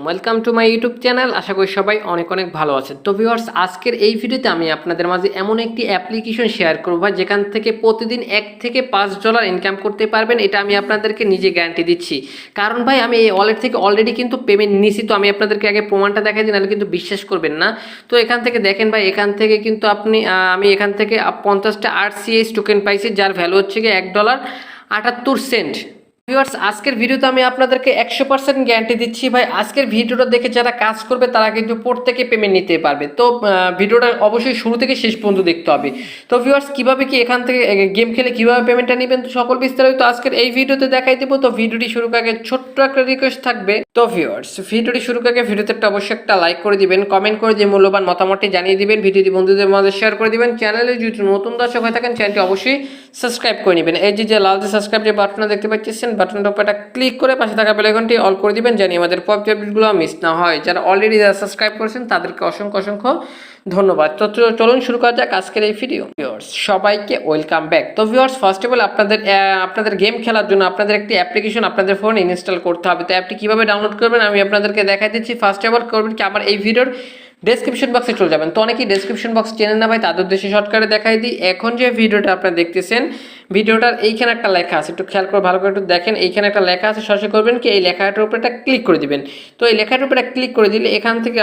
Welcome to my YouTube channel. আশা করি সবাই অনেক অনেক ভালো আছেন। তো ভিউয়ার্স, আজকের এই ভিডিওতে আমি আপনাদের মাঝে এমন একটি অ্যাপ্লিকেশন শেয়ার করব যেখান থেকে প্রতিদিন $1 থেকে $5 ইনকাম করতে পারবেন। এটা আমি আপনাদেরকে নিজে গ্যারান্টি দিচ্ছি, কারণ ভাই আমি এই ওয়ালেট থেকে অলরেডি কিন্তু পেমেন্ট নিয়েছি। তো আমি আপনাদেরকে আগে প্রমাণটা দেখাই দিই, নাহলে কিন্তু বিশ্বাস করবেন না। তো এখান থেকে দেখেন ভাই, এখান থেকে কিন্তু আমি এখান থেকে 50টা RCS টোকেন পাইছি, যার ভ্যালু হচ্ছে গিয়ে $1.78। ভিউয়ার্স, আজকের ভিডিওতে আমি আপনাদেরকে 100% গ্যারান্টি দিচ্ছি ভাই, আজকের ভিডিওটা দেখে যারা কাজ করবে তারা কিন্তু প্রত্যেকে পেমেন্ট নিতে পারবে। তো ভিডিওটা অবশ্যই শুরু থেকে শেষ পর্যন্ত দেখতে হবে। তো ভিউয়ার্স, কিভাবে কি এখান থেকে গেম খেলে কিভাবে পেমেন্টটা নেবেন, তো সকল বিস্তারিত আজকের এই ভিডিওতে দেখাই দেবো। তো ভিডিওটি শুরু আগে ছোট্ট একটা রিকোয়েস্ট থাকবে। তো ভিউয়ার্স, ভিডিওটি শুরু আগে ভিডিওতে অবশ্যই একটা লাইক করে দিবেন, কমেন্ট করে দিয়ে মূল্যবান মতামতটি জানিয়ে দিবেন, ভিডিওটি বন্ধুদের মাঝে শেয়ার করে দিবেন। চ্যানেলে যদি নতুন দর্শক হয়ে থাকেন চ্যানেলটি অবশ্যই সাবস্ক্রাইব করে নেবেন। এই যে লাল যে সাবস্ক্রাইব যে বাটনটা দেখতে পাচ্ছেন, বাটনটার উপর একটা ক্লিক করে পাশে থাকা বেল আইকনটি অল করে দিবেন, জানি আমাদের পরবর্তী আপডেটগুলো মিস না হয়। যারা অলরেডি সাবস্ক্রাইব করেছেন তাদেরকে অসংখ্য অসংখ্য ধন্যবাদ। তো চলুন শুরু করা যাক আজকের এই ভিডিও। ভিউয়ার্স, সবাইকে ওয়েলকাম ব্যাক। তো ভিউয়ার্স, ফার্স্ট অফ অল আপনাদের গেম খেলার জন্য আপনাদের একটি অ্যাপ্লিকেশন আপনাদের ফোনে ইনস্টল করতে হবে। তো অ্যাপটি কীভাবে ডাউনলোড করবেন আমি আপনাদেরকে দেখাই দিচ্ছি। ফার্স্ট অফ অল করবেন কি, আমার এই ভিডিওর ডেসক্রিপশন বক্সে চলে যাবেন। তো অনেকেই ডেসক্রিপশন বক্স চেনেন না ভাই, তাদের উদ্দেশ্যে শর্টকাটে দেখাই দিই। এখন যে ভিডিওটা আপনারা দেখতেছেন, ভিডিওটার এইখানে একটা লেখা আছে, একটু খেয়াল করে ভালো করে একটু দেখেন। এইখানে একটা লেখা আছে, সরাসরি করবেন কি এই লেখাটার উপরে একটা ক্লিক করে দিবেন। তো এই লেখাটার উপরে ক্লিক করে দিলে এখান থেকে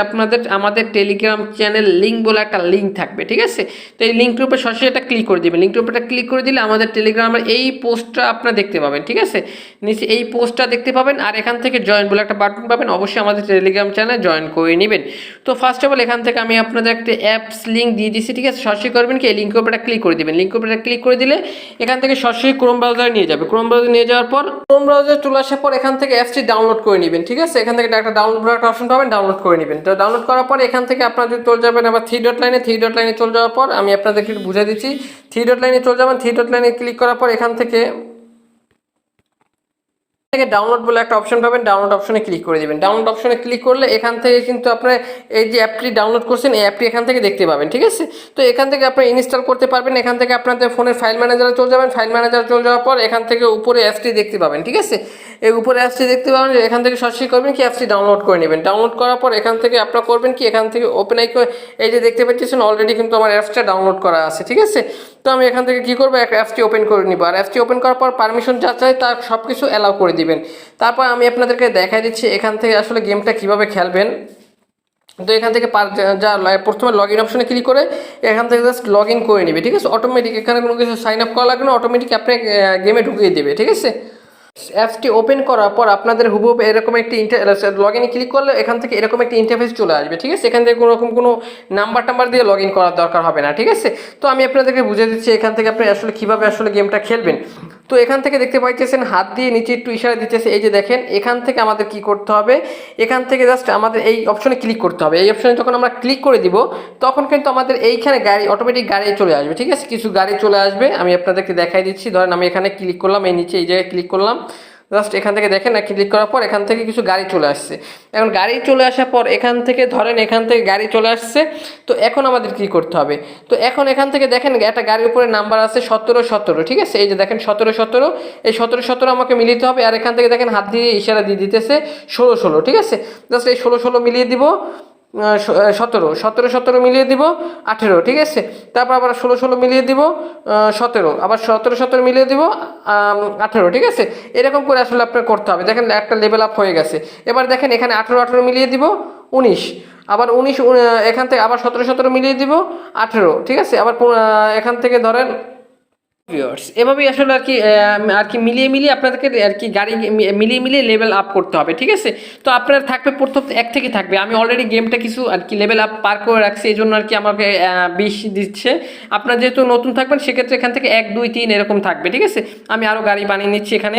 আমাদের টেলিগ্রাম চ্যানেল লিঙ্ক বলে একটা লিঙ্ক থাকবে, ঠিক আছে। তো এই লিঙ্কটার উপরে সরাসরি একটা ক্লিক করে দিবেন। লিঙ্কটার উপরে ক্লিক করে দিলে আমাদের টেলিগ্রামের এই পোস্টটা আপনারা দেখতে পাবেন, ঠিক আছে। নিচে এই পোস্টটা দেখতে পাবেন, আর এখান থেকে জয়েন বলে একটা বাটন পাবেন, অবশ্যই আমাদের টেলিগ্রাম চ্যানেলে জয়েন করে নেবেন। তো ফার্স্ট অফ অল এখান থেকে আমি আপনাদের একটা অ্যাপস লিঙ্ক দিয়ে দিচ্ছি, ঠিক আছে। সরাসরি করবেন কি এই লিঙ্কের উপরে ক্লিক করে দিবেন। লিঙ্কের উপরে ক্লিক করে দিলে এখান থেকে সরাসরি ক্রোম ব্রাউজারে নিয়ে যাবে। ক্রোম ব্রাউজারে নিয়ে যাওয়ার পর ক্রোম ব্রাউজারে চলে আসার পর এখান থেকে অ্যাপসটি ডাউনলোড করে নেবেন, ঠিক আছে। এখান থেকে একটা ডাউনলোড করার অপশন পাবেন, ডাউনলোড করে নেবেন। তো ডাউনলোড করার পর এখান থেকে আপনারা যদি চলে যাবেন আবার থ্রি ডট লাইনে চলে যাওয়ার পর আমি আপনাদেরকে একটু বুঝিয়ে দিচ্ছি। থ্রি ডট লাইনে চলে যাবেন, থ্রি ডট লাইনে ক্লিক করার পর এখান থেকে ডাউনলোড বলে একটা অপশন পাবেন, ডাউনলোড অপশনে ক্লিক করে দিবেন। ডাউনলোড অপশনে ক্লিক করলে এখান থেকে কিন্তু আপনার এই যে অ্যাপটি ডাউনলোড করছেন এই অ্যাপটি এখান থেকে দেখতে পাবেন, ঠিক আছে। তো এখান থেকে আপনি ইনস্টল করতে পারবেন। এখান থেকে আপনাদের ফোনের ফাইল ম্যানেজারে চলে যাবেন। ফাইল ম্যানেজারে চলে যাওয়ার পর এখান থেকে উপরে অ্যাপসটি দেখতে পাবেন, ঠিক আছে। এই উপরে অ্যাপসটি দেখতে পাবেন, এখান থেকে সরাসরি করবেন কি অ্যাপসটি ডাউনলোড করে নেবেন। ডাউনলোড করার পর এখান থেকে আপনারা করবেন কি এখান থেকে ওপেন আইকন, এই যে দেখতে পাচ্ছেন অলরেডি কিন্তু আমার অ্যাপসটা ডাউনলোড করা আছে, ঠিক আছে। তো আমি এখান থেকে কী করবো, অ্যাপসটি ওপেন করে নিব। আর অ্যাপসটি ওপেন করার পর পারমিশন যা চাই তার সব কিছু অ্যালাউ করে দিবেন। তারপর আমি আপনাদেরকে দেখাই দিচ্ছি এখান থেকে আসলে গেমটা কীভাবে খেলবেন। তো এখান থেকে প্রথমে লগ ইন অপশনে ক্লিক করে এখান থেকে জাস্ট লগ ইন করে নেবে, ঠিক আছে। অটোমেটিক এখানে কোনো কিছু সাইন আপ করা লাগবে না, অটোমেটিক আপনি গেমে ঢুকিয়ে দেবে, ঠিক আছে। অ্যাপসটি ওপেন করার পর আপনাদের হুবহু এরকম একটি লগ ইনে ক্লিক করলে এখান থেকে এরকম একটি ইন্টারফেস চলে আসবে, ঠিক আছে। এখান থেকে কোনো নাম্বার দিয়ে লগ ইন করার দরকার হবে না, ঠিক আছে। তো আমি আপনাদেরকে বুঝিয়ে দিচ্ছি এখান থেকে আপনি আসলে কীভাবে আসলে গেমটা খেলবেন। তো এখান থেকে দেখতে পাইতেছেন হাত দিয়ে নিচে একটু ইশারা দিতেছে, এই যে দেখেন। এখান থেকে আমাদের কি করতে হবে, এখান থেকে জাস্ট আমাদের এই অপশনে ক্লিক করতে হবে। এই অপশনে যখন আমরা ক্লিক করে দিব তখন কিন্তু আমাদের এইখানে অটোমেটিক গাড়ি চলে আসবে, ঠিক আছে। কিছু গাড়ি চলে আসবে, আমি আপনাদেরকে দেখাই দিচ্ছি। ধরেন আমি এখানে ক্লিক করলাম, এই নিচে এই জায়গায় ক্লিক করলাম, জাস্ট এখান থেকে দেখেন না, ক্লিক করার পর এখান থেকে কিছু গাড়ি চলে আসছে। এখন গাড়ি চলে আসার পর এখান থেকে ধরেন এখান থেকে গাড়ি চলে আসছে। তো এখন আমাদের কি করতে হবে, তো এখন এখান থেকে দেখেন একটা গাড়ির উপরে নাম্বার আছে 17, ঠিক আছে। এই যে দেখেন 17, এই 17 আমাকে মিলিতে হবে। আর এখান থেকে দেখেন হাত দিয়ে ইশারা দিয়ে দিতেছে 16, ঠিক আছে। জাস্ট এই 16 মিলিয়ে দিব, 17 মিলিয়ে দিব 18, ঠিক আছে। তারপর আবার 16 মিলিয়ে দিব 17, আবার 17 মিলিয়ে দিব 18, ঠিক আছে। এরকম করে আসলে আপনার করতে হবে। দেখেন একটা লেভেল আপ হয়ে গেছে। এবার দেখেন এখানে 18 মিলিয়ে দিব 19, আবার 19 এখান থেকে আবার 17 মিলিয়ে দিব 18, ঠিক আছে। আবার এখান থেকে ধরেন ভিউয়ার্স এভাবেই আসলে আর কি মিলিয়ে আপনাদেরকে আর কি গাড়ি মিলিয়ে লেভেল আপ করতে হবে, ঠিক আছে। তো আপনার থাকবে প্রথম 1 থেকে থাকবে। আমি অলরেডি গেমটা কিছু আর কি লেভেল আপ পার করে রাখছি, এই জন্য আর কি আমাকে 20 দিচ্ছে। আপনার যেহেতু নতুন থাকবেন সেক্ষেত্রে এখান থেকে 1, 2, 3 এরকম থাকবে, ঠিক আছে। আমি আরও গাড়ি বানিয়ে নিচ্ছি। এখানে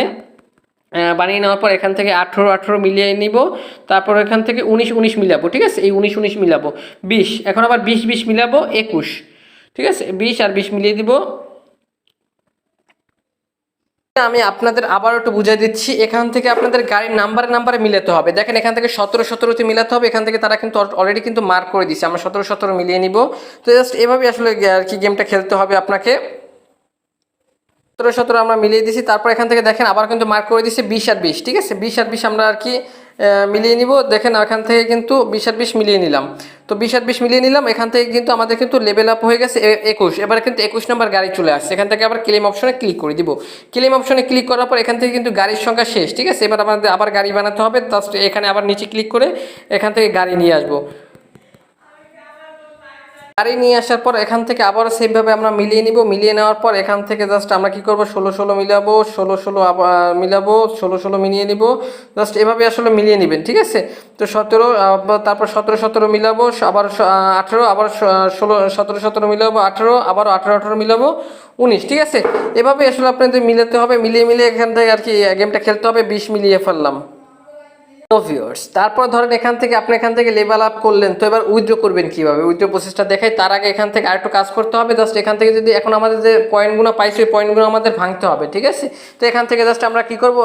বানিয়ে নেওয়ার পর এখান থেকে 18 মিলিয়ে নিব। তারপর এখান থেকে 19 মিলাবো, ঠিক আছে। এই 19 মিলাবো 20, এখন আবার 20 মিলাবো 21, ঠিক আছে। 20 আর 20 মিলিয়ে দিব। আমি আপনাদের আবার একটু বুঝিয়ে দিচ্ছি। এখান থেকে আপনাদের গাড়ির নাম্বারে মিলাতে হবে। দেখেন এখান থেকে 17 মিলাতে হবে। এখান থেকে তারা কিন্তু অলরেডি কিন্তু মার্ক করে দিচ্ছে। আমরা 17 মিলিয়ে নিব। তো জাস্ট এভাবে আসলে আর কি গেমটা খেলতে হবে আপনাকে। 17 আমরা মিলিয়ে দিছি। তারপর এখান থেকে দেখেন আবার কিন্তু মার্ক করে দিচ্ছে 20 আর 20, ঠিক আছে। 20 আর 20 আমরা আর কি মিলিয়ে নিব। দেখেন এখান থেকে কিন্তু 20 মিলিয়ে নিলাম। তো 20 মিলিয়ে নিলাম, এখান থেকে কিন্তু আমাদের কিন্তু লেভেল আপ হয়ে গেছে 21। এবার কিন্তু 21 নম্বর গাড়ি চলে আসছে। এখান থেকে আবার ক্লেম অপশনে ক্লিক করে দিব। ক্লেম অপশনে ক্লিক করার পর এখান থেকে কিন্তু গাড়ির সংখ্যা শেষ, ঠিক আছে। এবার আমাদের আবার গাড়ি বানাতে হবে। জাস্ট এখানে আবার নিচে ক্লিক করে এখান থেকে গাড়ি নিয়ে আসবো। গাড়ি নিয়ে আসার পর এখান থেকে আবার সেমভাবে আমরা মিলিয়ে নিব। মিলিয়ে নেওয়ার পর এখান থেকে জাস্ট আমরা কি করব, 16 মিলাবো, 16 আবার মিলাবো, 16 মিলিয়ে নিব। জাস্ট এভাবে আসলে মিলিয়ে নেবেন, ঠিক আছে। তো 17, তারপর 17 মিলাবো, আবার 18, আবার 17 মিলাবো, 18, আবার 18 মিলাবো, 19, ঠিক আছে। এভাবে আসলে আপনাদের মিলাতে হবে। মিলিয়ে এখান থেকে আর কি গেমটা খেলতে হবে। 20 মিলিয়ে ফেললাম। তো ভিউয়ার্স, তারপর ধরেন এখান থেকে আপনি এখান থেকে লেভেল আপ করলেন। তো এবার উইথড্র করবেন কিভাবে, উইথড্র প্রসেসটা দেখাই। তার আগে এখান থেকে আরেকটু কাজ করতে হবে। জাস্ট এখান থেকে যদি এখন আমাদের যে পয়েন্টগুলো পাইছি ওই পয়েন্টগুলো আমাদের ভাঙতে হবে, ঠিক আছে। তো এখান থেকে জাস্ট আমরা কি করব,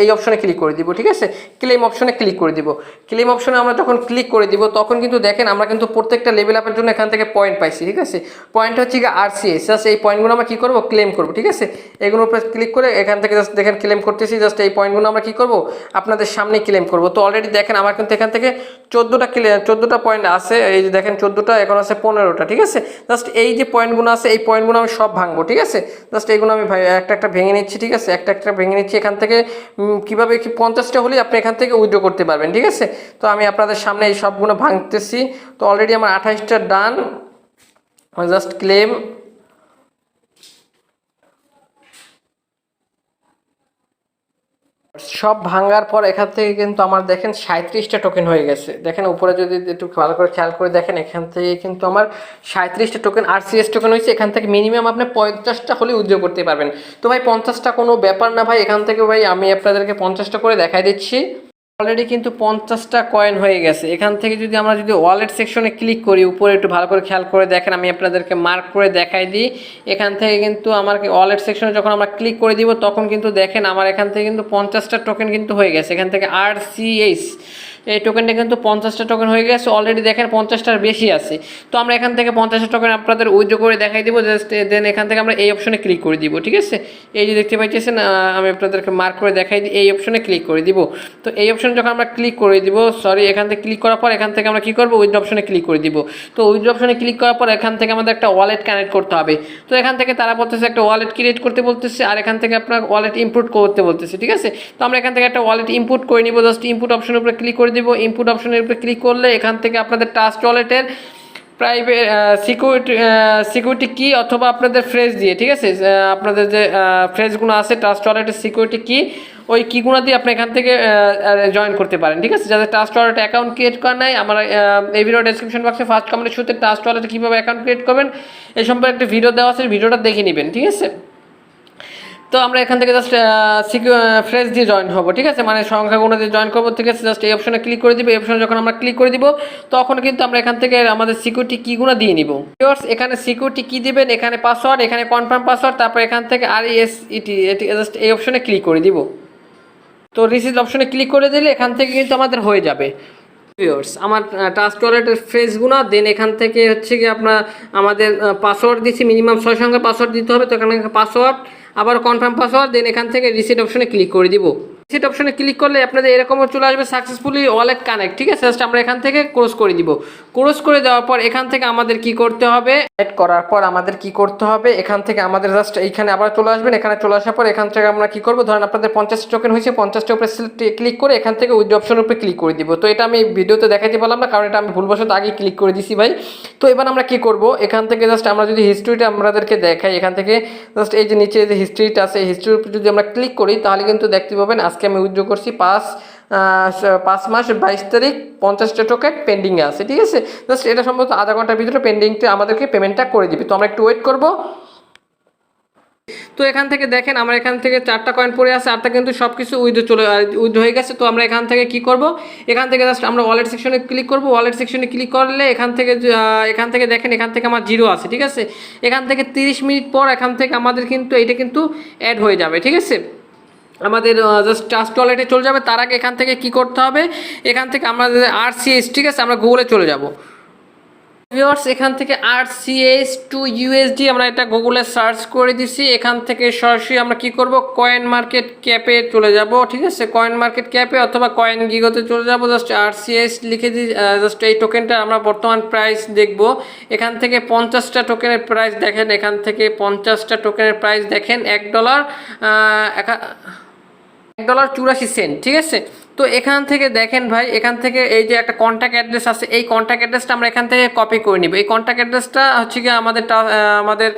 এই অপশনে ক্লিক করে দিব, ঠিক আছে। ক্লেম অপশনে ক্লিক করে দিব। ক্লেম অপশনে আমরা যখন ক্লিক করে দিব তখন কিন্তু দেখেন আমরা কিন্তু প্রত্যেকটা লেভেল আপের জন্য এখান থেকে পয়েন্ট পাইছি, ঠিক আছে। পয়েন্ট হচ্ছে কি RCS। জাস্ট এই পয়েন্টগুলো আমরা কি করব, ক্লেম করব, ঠিক আছে। এগুলোর উপরে ক্লিক করে এখান থেকে জাস্ট দেখেন ক্লেম করতেছি। জাস্ট এই পয়েন্টগুলো আমরা কি করব, আপনাদের সামনে ক্লেম করব। তো অলরেডি দেখেন আমার কিন্তু এখান থেকে 14টা পয়েন্ট আছে। এই যে দেখেন 14টা, এখন আছে 15টা, ঠিক আছে। জাস্ট এই যে পয়েন্টগুলো আছে এই পয়েন্টগুলো আমি সব ভাঙবো, ঠিক আছে। জাস্ট এইগুলো আমি একটা ভেঙে নিচ্ছি, ঠিক আছে। একটা ভেঙে নিচ্ছি। এখান থেকে কীভাবে কি 50টা হলেই আপনি এখান থেকে উইথড্র করতে পারবেন, ঠিক আছে। তো আমি আপনাদের সামনে এই সবগুলো ভাঙতেছি। তো অলরেডি আমার 28টা ডান। Just claim. সব ভাঙার পর এখান থেকে কিন্তু আমার দেখেন 37টা টোকেন হয়ে গেছে। দেখেন উপরে যদি একটু ভালো করে খেয়াল করে দেখেন এখান থেকে কিন্তু আমার 37টা টোকেন RCS টোকেন হয়েছে। এখান থেকে মিনিমাম আপনি 50টা হলে উইথড্র করতে পারবেন। তো ভাই 50টা কোনো ব্যাপার না ভাই। এখান থেকে ভাই আমি আপনাদেরকে 50টা করে দেখাই দিচ্ছি। অলরেডি কিন্তু 50টা কয়েন হয়ে গেছে। এখান থেকে যদি আমরা ওয়ালেট সেকশনে ক্লিক করি, উপরে একটু ভালো করে খেয়াল করে দেখেন, আমি আপনাদেরকে মার্ক করে দেখাই দিই। এখান থেকে কিন্তু আমার ওয়ালেট সেকশনে যখন আমরা ক্লিক করে দিব তখন কিন্তু দেখেন আমার এখান থেকে কিন্তু 50টা টোকেন কিন্তু হয়ে গেছে। এখান থেকে RCS এই টোকেনটা কিন্তু 50টা টোকেন হয়ে গেছে। অলরেডি দেখেন 50টার বেশি আছে। তো আমরা এখান থেকে 50টা টোকেন আপনাদের উইথড্র করে দেখাই দিব। জাস্ট দেন এখান থেকে আমরা এই অপশনে ক্লিক করে দিব, ঠিক আছে। এই যে দেখতে পাইতেছেন আমি আপনাদেরকে মার্ক করে দেখাই দিই, এই অপশনে ক্লিক করে দিব। তো এই অপশনে যখন আমরা ক্লিক করে দিব, এখান থেকে ক্লিক করার পর এখান থেকে আমরা কী করবো, উইথড্র অপশনে ক্লিক করে দিব। তো উইথড্র অপশনে ক্লিক করার পর এখান থেকে আমাদের একটা ওয়ালেট কানেক্ট করতে হবে। তো এখান থেকে তারা বলতেছে একটা ওয়ালেট ক্রিয়েট করতে বলতেছে, আর এখান থেকে আপনার ওয়ালেট ইনপুট করতে বলতেছে, ঠিক আছে। তো আমরা এখান থেকে একটা ওয়ালেট ইনপুট করে নিব। জাস্ট ইনপুট অপশনের উপরে ক্লিক করে দিব। ইনপুট অপশনের উপরে ক্লিক করলে এখান থেকে আপনাদের ট্রাস্ট ওয়ালেটের প্রাইভেট সিকিউরিটি কি অথবা আপনাদের ফ্রেজ দিয়ে, ঠিক আছে। আপনাদের যে ফ্রেজগুলো আছে ট্রাস্ট ওয়ালেটের সিকিউরিটি কি, ওই কিগুলো দিয়ে আপনি এখান থেকে জয়েন করতে পারেন, ঠিক আছে। যাদের ট্রাস্ট ওয়ালেট অ্যাকাউন্ট ক্রিয়েট করা নাই, আমার এই ভিডিও ডেসক্রিপশন বক্সে ফার্স্ট কমেন্টের শুরুতে ট্রাস্ট ওয়ালেটে কীভাবে অ্যাকাউন্ট ক্রিয়েট করবেন এই সম্পর্কে একটা ভিডিও দেওয়া আছে, ভিডিওটা দেখে নেবেন, ঠিক আছে। তো আমরা এখান থেকে জাস্ট ফ্রেজ দিয়ে জয়েন হবো, ঠিক আছে, মানে সংখ্যাগুলো দিয়ে জয়েন করবো, ঠিক আছে। জাস্ট এই অপশনে ক্লিক করে দিব। এই অপশনে যখন আমরা ক্লিক করে দিব তখন কিন্তু আমরা এখান থেকে আমাদের সিকিউরিটি কিগুলো দিয়ে নিব। এখানে সিকিউরিটি কি দিবেন, এখানে পাসওয়ার্ড, এখানে কনফার্ম পাসওয়ার্ড, তারপর এখান থেকে RESET জাস্ট এই অপশনে ক্লিক করে দিব। তো রিসিভ অপশনে ক্লিক করে দিলে এখান থেকে কিন্তু আমাদের হয়ে যাবে। আমার ট্রাস্ট ওয়ালেটের ফ্রেজগুলো দেন এখান থেকে হচ্ছে কি আপনার আমাদের পাসওয়ার্ড দিচ্ছি, মিনিমাম 6 সংখ্যার পাসওয়ার্ড দিতে হবে। তো এখানে পাসওয়ার্ড, আবার কনফার্ম পাসওয়ার্ড, দেন এখান থেকে রিসিট অপশনে ক্লিক করে দিব। রিসিট অপশনে ক্লিক করলে আপনাদের এরকমও চলে আসবে সাকসেসফুলি ওয়ালেট কানেক্ট, ঠিক আছে। জাস্ট আমরা এখান থেকে ক্লোজ করে দিব। ক্লোজ করে দেওয়ার পর এখান থেকে আমাদের কি করতে হবে, অ্যাড করার পর আমাদের কি করতে হবে, এখান থেকে আমাদের জাস্ট এইখানে আবার চলে আসবেন। এখানে চলে আসার পর এখান থেকে আমরা কি করব, ধরেন আপনাদের 50 টোকেন হয়েছে, 50টার উপরে ক্লিক করে এখান থেকে উইথড্র অপশনের উপরে ক্লিক করে দিব। তো এটা আমি ভিডিওতে দেখাইতে পারলাম না, কারণ এটা আমি ভুলবশত আগে ক্লিক করে দিছি ভাই। তো এবার আমরা কি করব, এখান থেকে জাস্ট আমরা যদি হিস্ট্রিটা আমাদেরকে দেখাই, এখান থেকে জাস্ট এই যে নিচে যে হিস্ট্রিটা আছে, হিস্ট্রির উপর যদি আমরা ক্লিক করি তাহলে কিন্তু দেখতে পাবেন আজকে আমি উইথড্র করছি 5 মাস 22 তারিখ 50টা টোকেন পেন্ডিংয়ে আছে, ঠিক আছে। জাস্ট এটা সম্ভবত আধা ঘন্টার ভিতরে পেন্ডিংতে আমাদেরকে পেমেন্টটা করে দিবে। তো আমরা একটু ওয়েট করব। তো এখান থেকে দেখেন আমার এখান থেকে 4টা কয়েন পড়ে আছে, আরটা কিন্তু সব কিছু উইথড্র হয়ে গেছে। তো আমরা এখান থেকে কি করব, এখান থেকে জাস্ট আমরা ওয়ালেট সেকশনে ক্লিক করব। ওয়ালেট সেকশনে ক্লিক করলে এখান থেকে দেখেন এখান থেকে আমার 0 আছে, ঠিক আছে। এখান থেকে 30 মিনিট পর এখান থেকে আমাদের কিন্তু এটা কিন্তু অ্যাড হয়ে যাবে, ঠিক আছে। আমাদের জাস্ট ট্রাস্ট ওয়ালেটে চলে যাবে। তার আগে এখান থেকে কি করতে হবে, এখান থেকে আমাদের RCS, ঠিক আছে, আমরা গুগলে চলে যাব। ভিউয়ার্স এখান থেকে RCS টু USD আমরা এটা গুগলে সার্চ করে দিছি। এখান থেকে সরাসরি আমরা কি করব, কয়েন মার্কেট ক্যাপে চলে যাব, ঠিক আছে, কয়েন মার্কেট ক্যাপে অথবা কয়েন গিগোতে চলে যাব। জাস্ট RCS লিখে দিই, জাস্ট এই টোকেনটা আমরা বর্তমান প্রাইস দেখব। এখান থেকে 50টা টোকেনের প্রাইস দেখেন, এখান থেকে 50টা টোকেনের প্রাইস দেখেন $1 $1.84, ঠিক আছে। তো এখান থেকে দেখেন ভাই, এখান থেকে এই যে একটা কন্ট্যাক্ট অ্যাড্রেস আছে, এই কন্ট্যাক্ট অ্যাড্রেসটা আমরা এখান থেকে কপি করে নিব। এই কন্ট্যাক্ট অ্যাড্রেসটা হচ্ছে কি আমাদের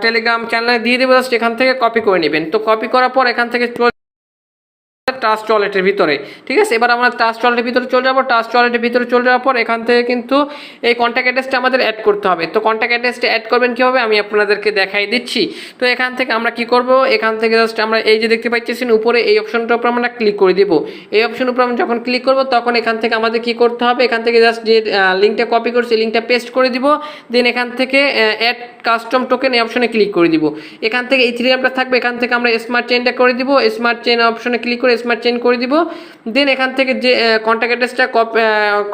টেলিগ্রাম চ্যানেলে দিয়ে দেবো, জাস্ট এখান থেকে কপি করে নেবেন। তো কপি করার পর এখান থেকে ট্রাস্ট ওয়ালেটের ভিতরে, ঠিক আছে। এবার আমরা ট্রাস্ট ওয়ালেটের ভিতরে চলে যাব। ট্রাস্ট ওয়ালেটের ভিতরে চলে যাওয়ার পর এখান থেকে কিন্তু এই কন্ট্যাক্ট অ্যাড্রেসটা আমাদের অ্যাড করতে হবে। তো কন্ট্যাক্ট অ্যাড্রেসটা অ্যাড করবেন কীভাবে আমি আপনাদেরকে দেখাই দিচ্ছি। তো এখান থেকে আমরা কি করব, এখান থেকে জাস্ট আমরা এই যে দেখতে পাচ্ছেন উপরে এই অপশনটার উপর আমরা ক্লিক করে দেব। এই অপশনের উপর আমরা যখন ক্লিক করব তখন এখান থেকে আমাদের কি করতে হবে, এখান থেকে জাস্ট যে লিঙ্কটা কপি করছি লিঙ্কটা পেস্ট করে দিব। দেন এখান থেকে অ্যাড কাস্টম টোকেন এই অপশনে ক্লিক করে দিব। এখান থেকে এই থ্রি লাইনটা থাকবে, এখান থেকে আমরা স্মার্ট চেইনটা করে দিব। স্মার্ট চেইন অপশনে ক্লিক করে স্মার্ট চেইন করে দিব। দেন এখান থেকে যে কন্ট্যাক্ট অ্যাড্রেসটা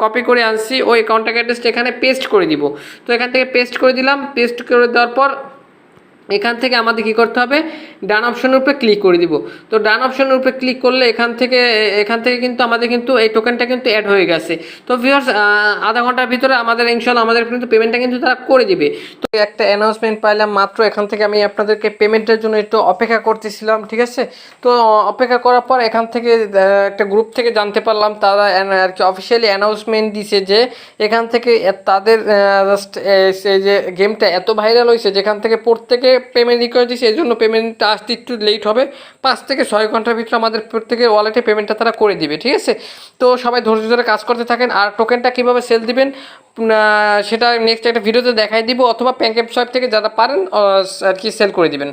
কপি করে আনছি ওই কন্ট্যাক্ট অ্যাড্রেসটা এখানে পেস্ট করে দিব। তো এখান থেকে পেস্ট করে দিলাম। পেস্ট করে দেওয়ার পর এখান থেকে আমাদের কী করতে হবে, ডান অপশনের উপরে ক্লিক করে দিব। তো ডান অপশনের উপরে ক্লিক করলে এখান থেকে কিন্তু আমাদের কিন্তু এই টোকেনটা কিন্তু অ্যাড হয়ে গেছে। তো ভিউয়ার্স আধা ঘন্টার ভিতরে আমাদের ইনশাআল্লাহ আমাদের কিন্তু পেমেন্টটা কিন্তু তারা করে দিবে। তো একটা অ্যানাউন্সমেন্ট পাইলাম মাত্র, এখান থেকে আমি আপনাদেরকে পেমেন্টের জন্য একটু অপেক্ষা করতেছিলাম, ঠিক আছে। তো অপেক্ষা করার পর এখান থেকে একটা গ্রুপ থেকে জানতে পারলাম তারা আর কি অফিসিয়ালি অ্যানাউন্সমেন্ট দিছে যে এখান থেকে তাদের জাস্ট এই যে গেমটা এত ভাইরাল হয়েছে যেখান থেকে প্রত্যেকে পেমেন্ট রিকোয়েস্ট দিচ্ছে, এই জন্য পেমেন্টটা আসতে একটু লেট হবে। 5 থেকে 6 ঘন্টার ভিতরে আমাদের প্রত্যেকের ওয়ালেটে পেমেন্টটা তারা করে দিবে, ঠিক আছে। তো সবাই ধৈর্য ধরে কাজ করতে থাকেন। আর টোকেনটা কীভাবে সেল দিবেন সেটা নেক্সট একটা ভিডিওতে দেখাই দিব, অথবা প্যাঙ্কেপ সোয়াইপ থেকে যারা পারেন আর কি সেল করে দিবেন।